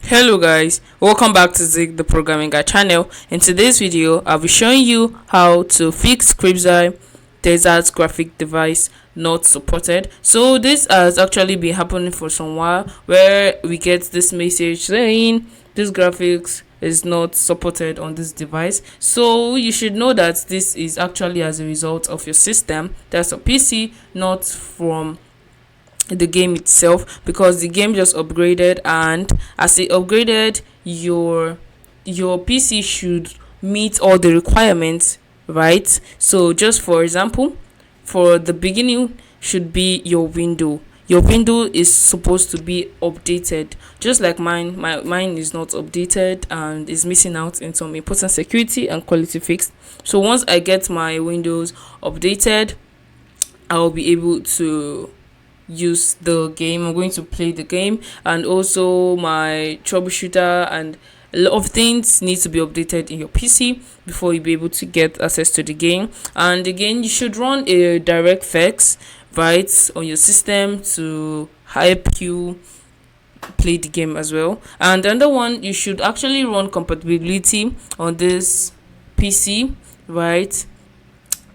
Hello guys, welcome back to the Programming Guy channel. In today's video, I'll be showing you how to fix Cribside Desert graphic device not supported. So this has actually been happening for some while, where we get this message saying this graphics is not supported on this device. So you should know that this is actually as a result of your system, that's a PC, not from the game itself, because the game just upgraded, and as it upgraded, your PC should meet all the requirements, right? So just for example, for the beginning should be your window is supposed to be updated, just like mine is not updated and is missing out in some important security and quality fix. So once I get my windows updated, I'll be able to use the game. I'm going to play the game, and also my troubleshooter and a lot of things need to be updated in your PC before you be able to get access to the game. And again, you should run a direct fix right on your system to help you play the game as well. And another one, you should actually run compatibility on this PC, right?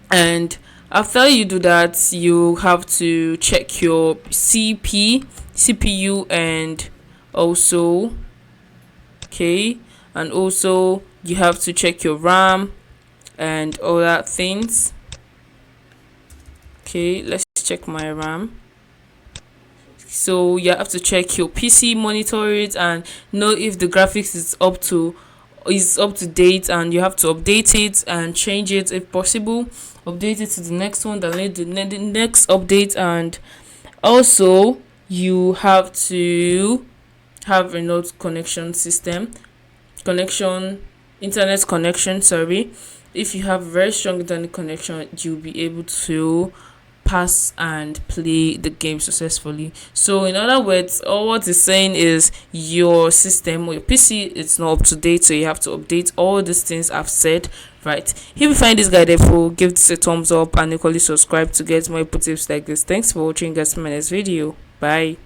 And after you do that, you have to check your CPU, and also and also you have to check your RAM and all that things. Let's check my RAM. So you have to check your PC, monitor it, and know if the graphics is up to date, and you have to update it and change it if possible. Update it to the next one, download the next update. And also you have to have a node internet connection. Sorry, if you have very strong internet connection, you'll be able to pass and play the game successfully. So in other words, all what it's saying is your system or your PC it's not up to date, so you have to update all these things I've said, right? If you find this guide helpful, give this a thumbs up and equally subscribe to get more tips like this. Thanks for watching guys. My next video, bye.